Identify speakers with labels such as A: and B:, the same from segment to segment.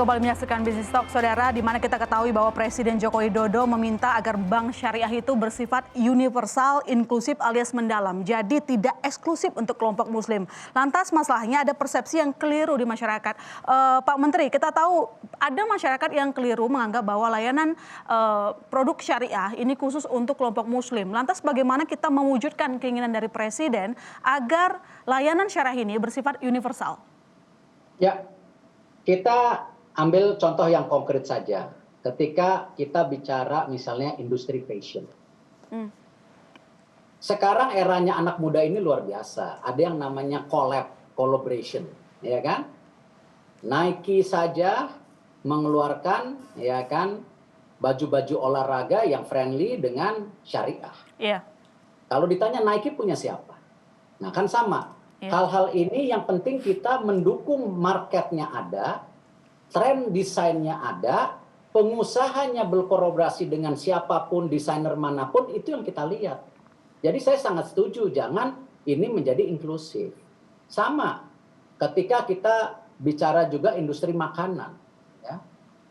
A: kembali menyaksikan Business Talk, Saudara, di mana kita ketahui bahwa Presiden Joko Widodo meminta agar bank syariah itu bersifat universal, inklusif alias mendalam. Jadi tidak eksklusif untuk kelompok muslim. Lantas masalahnya ada persepsi yang keliru di masyarakat. Pak Menteri, kita tahu ada masyarakat yang keliru menganggap bahwa layanan produk syariah ini khusus untuk kelompok muslim. Lantas bagaimana kita mewujudkan keinginan dari Presiden agar layanan syariah ini bersifat universal?
B: Ya, kita ambil contoh yang konkret saja. Ketika kita bicara misalnya industri fashion. Sekarang eranya anak muda ini luar biasa. Ada yang namanya collaboration, ya kan? Nike saja mengeluarkan, ya kan, baju-baju olahraga yang friendly dengan syariah.
A: Iya.
B: Kalau ditanya Nike punya siapa? Nah kan sama. Hal-hal ini yang penting kita mendukung marketnya ada, tren desainnya ada, pengusahanya berkolaborasi dengan siapapun, desainer manapun, itu yang kita lihat. Jadi saya sangat setuju, jangan ini menjadi inklusif. Sama ketika kita bicara juga industri makanan. Ya.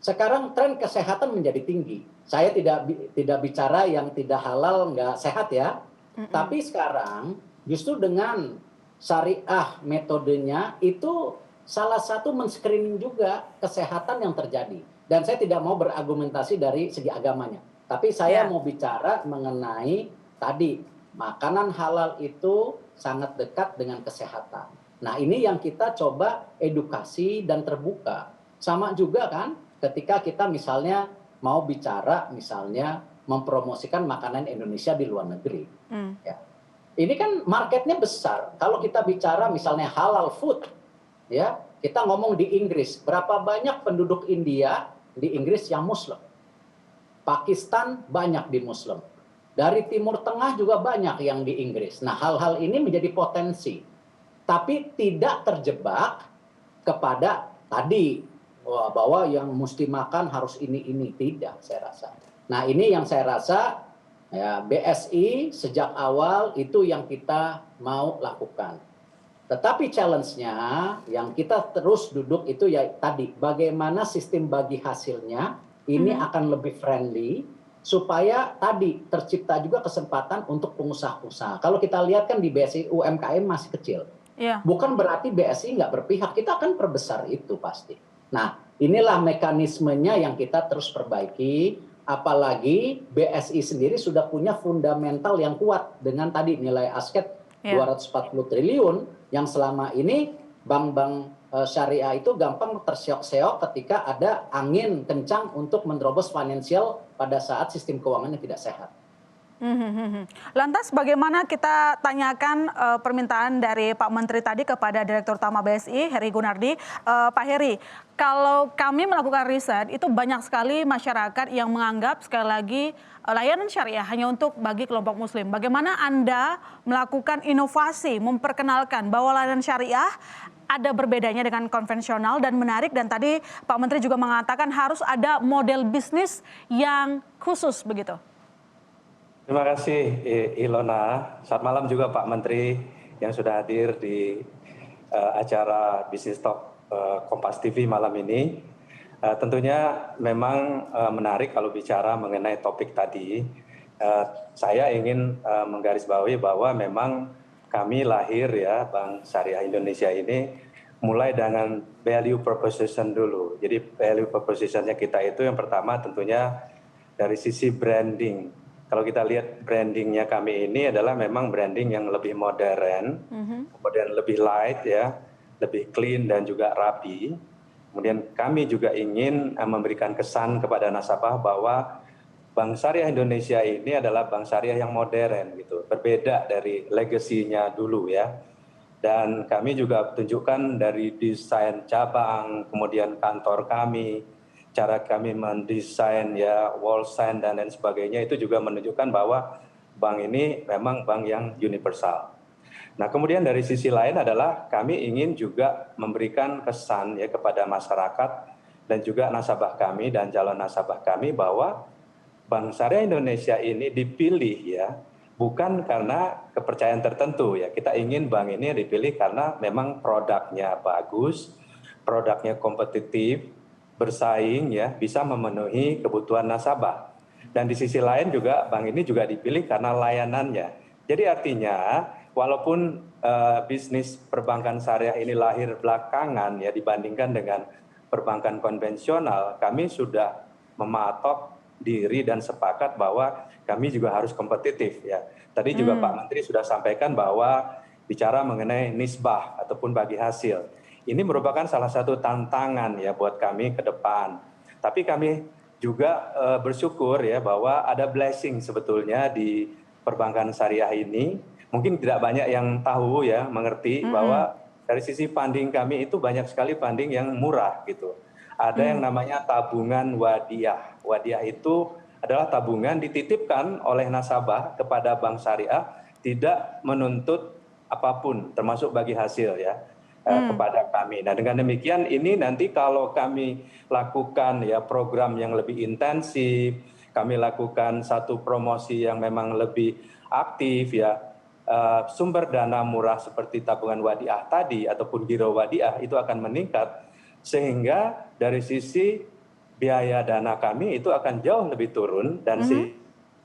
B: Sekarang tren kesehatan menjadi tinggi. Saya tidak bicara yang tidak halal, nggak sehat ya. Tapi sekarang justru dengan syariah metodenya itu salah satu men-screening juga kesehatan yang terjadi. Dan saya tidak mau berargumentasi dari segi agamanya. Tapi saya mau bicara mengenai tadi, makanan halal itu sangat dekat dengan kesehatan. Nah ini yang kita coba edukasi dan terbuka. Sama juga kan ketika kita misalnya mau bicara misalnya mempromosikan makanan Indonesia di luar negeri. Ya. Ini kan marketnya besar. Kalau kita bicara misalnya halal food, ya kita ngomong di Inggris, berapa banyak penduduk India di Inggris yang Muslim? Pakistan banyak di Muslim. Dari Timur Tengah juga banyak yang di Inggris. Nah hal-hal ini menjadi potensi. Tapi tidak terjebak kepada tadi bahwa yang mesti makan harus ini tidak, saya rasa. Nah ini yang saya rasa ya, BSI sejak awal itu yang kita mau lakukan. Tetapi challenge-nya yang kita terus duduk itu ya tadi, bagaimana sistem bagi hasilnya ini akan lebih friendly supaya tadi tercipta juga kesempatan untuk pengusaha-pengusaha. Kalau kita lihat kan di BSI UMKM masih kecil. Bukan berarti BSI nggak berpihak, kita akan perbesar itu pasti. Nah inilah mekanismenya yang kita terus perbaiki. Apalagi BSI sendiri sudah punya fundamental yang kuat dengan tadi nilai aset 240 triliun yang selama ini bank-bank syariah itu gampang terseok-seok ketika ada angin kencang untuk menerobos finansial pada saat sistem keuangannya tidak sehat.
A: Lantas bagaimana kita tanyakan permintaan dari Pak Menteri tadi kepada Direktur Utama BSI, Heri Gunardi. Pak Heri, kalau kami melakukan riset, itu banyak sekali masyarakat yang menganggap sekali lagi layanan syariah hanya untuk bagi kelompok muslim. Bagaimana Anda melakukan inovasi, memperkenalkan bahwa layanan syariah ada berbedanya dengan konvensional dan menarik, dan tadi Pak Menteri juga mengatakan harus ada model bisnis yang khusus begitu.
C: Terima kasih Ilona. Selamat malam juga Pak Menteri yang sudah hadir di acara Business Talk Kompas TV malam ini. Tentunya memang menarik kalau bicara mengenai topik tadi. Saya ingin menggarisbawahi bahwa memang kami lahir ya Bank Syariah Indonesia ini mulai dengan value proposition dulu. Jadi value propositionnya kita itu yang pertama tentunya dari sisi branding. Kalau kita lihat brandingnya kami ini adalah memang branding yang lebih modern, kemudian lebih light ya, lebih clean dan juga rapi. Kemudian kami juga ingin memberikan kesan kepada nasabah bahwa Bank Syariah Indonesia ini adalah bank syariah yang modern gitu, berbeda dari legasinya dulu ya. Dan kami juga tunjukkan dari desain cabang, kemudian kantor kami, cara kami mendesain ya wall sign dan lain sebagainya, itu juga menunjukkan bahwa bank ini memang bank yang universal. Nah kemudian dari sisi lain adalah kami ingin juga memberikan kesan ya kepada masyarakat dan juga nasabah kami dan calon nasabah kami bahwa Bank Syariah Indonesia ini dipilih ya bukan karena kepercayaan tertentu ya. Kita ingin bank ini dipilih karena memang produknya bagus, produknya kompetitif, bersaing ya, bisa memenuhi kebutuhan nasabah. Dan di sisi lain juga bank ini juga dipilih karena layanannya. Jadi artinya walaupun bisnis perbankan syariah ini lahir belakangan ya dibandingkan dengan perbankan konvensional, kami sudah mematok diri dan sepakat bahwa kami juga harus kompetitif ya. Tadi juga Pak Menteri sudah sampaikan bahwa bicara mengenai nisbah ataupun bagi hasil. Ini merupakan salah satu tantangan ya buat kami ke depan. Tapi kami juga bersyukur ya bahwa ada blessing sebetulnya di perbankan syariah ini. Mungkin tidak banyak yang tahu ya, mengerti bahwa dari sisi funding kami itu banyak sekali funding yang murah gitu. Ada yang namanya tabungan wadiah. Wadiah itu adalah tabungan dititipkan oleh nasabah kepada bank syariah, tidak menuntut apapun termasuk bagi hasil ya kepada kami. Nah dengan demikian ini nanti kalau kami lakukan ya program yang lebih intensif, kami lakukan satu promosi yang memang lebih aktif ya, sumber dana murah seperti tabungan wadiah tadi ataupun giro wadiah itu akan meningkat, sehingga dari sisi biaya dana kami itu akan jauh lebih turun dan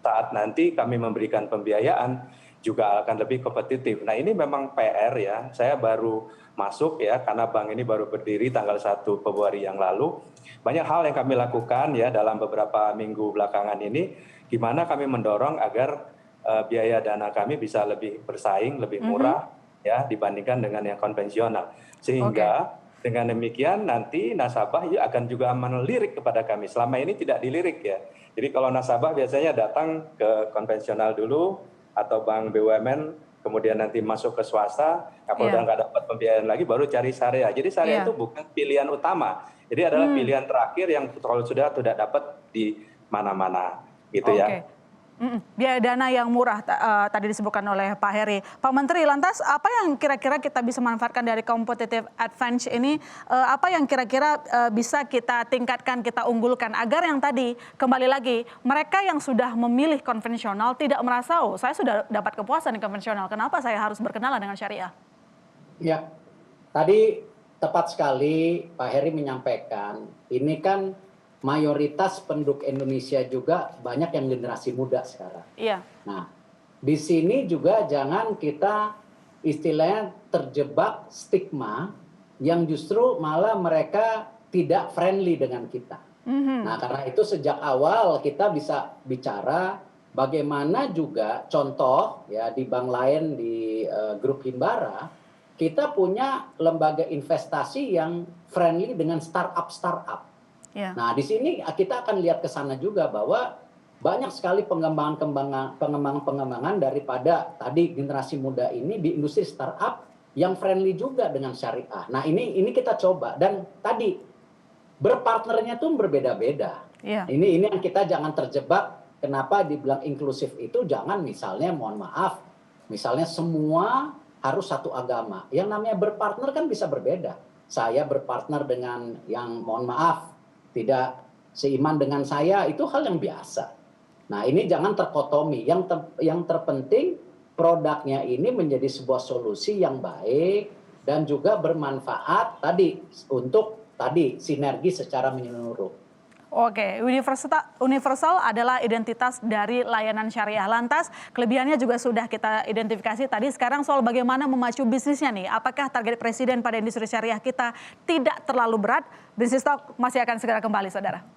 C: saat nanti kami memberikan pembiayaan juga akan lebih kompetitif. Nah ini memang PR ya, saya baru masuk ya karena bank ini baru berdiri tanggal 1 Februari yang lalu. Banyak hal yang kami lakukan ya dalam beberapa minggu belakangan ini, gimana kami mendorong agar biaya dana kami bisa lebih bersaing, lebih murah ya dibandingkan dengan yang konvensional. Sehingga dengan demikian nanti nasabah akan juga melirik kepada kami. Selama ini tidak dilirik ya. Jadi kalau nasabah biasanya datang ke konvensional dulu atau bank BUMN, kemudian nanti masuk ke swasta, kalau udah nggak dapat pembiayaan lagi baru cari syariah. Jadi syariah itu bukan pilihan utama. Jadi adalah pilihan terakhir yang kalau sudah tidak dapat di mana-mana gitu ya.
A: Biaya dana yang murah tadi disebutkan oleh Pak Heri. Pak Menteri, lantas apa yang kira-kira kita bisa manfaatkan dari competitive advantage ini? Apa yang kira-kira bisa kita tingkatkan, kita unggulkan agar yang tadi kembali lagi mereka yang sudah memilih konvensional tidak merasa, oh saya sudah dapat kepuasan di konvensional, kenapa saya harus berkenalan dengan syariah?
B: Ya, tadi tepat sekali Pak Heri menyampaikan, ini kan mayoritas penduduk Indonesia juga banyak yang generasi muda sekarang.
A: Iya.
B: Nah, di sini juga jangan kita istilahnya terjebak stigma yang justru malah mereka tidak friendly dengan kita. Nah, karena itu sejak awal kita bisa bicara bagaimana juga contoh ya di bank lain di grup Himbara, kita punya lembaga investasi yang friendly dengan startup. Nah, di sini kita akan lihat ke sana juga bahwa banyak sekali pengembangan daripada tadi generasi muda ini di industri startup yang friendly juga dengan syariah. Nah, ini kita coba dan tadi berpartnernya tuh berbeda-beda. Ini yang kita jangan terjebak. Kenapa dibilang inklusif itu jangan misalnya mohon maaf, misalnya semua harus satu agama. Yang namanya berpartner kan bisa berbeda. Saya berpartner dengan yang mohon maaf tidak seiman dengan saya, itu hal yang biasa. Nah ini jangan terkotomi, yang terpenting produknya ini menjadi sebuah solusi yang baik dan juga bermanfaat tadi untuk tadi sinergi secara menyeluruh.
A: Oke, universal adalah identitas dari layanan syariah. Lantas kelebihannya juga sudah kita identifikasi tadi. Sekarang soal bagaimana memacu bisnisnya nih. Apakah target presiden pada industri syariah kita tidak terlalu berat? Business Talk masih akan segera kembali, saudara.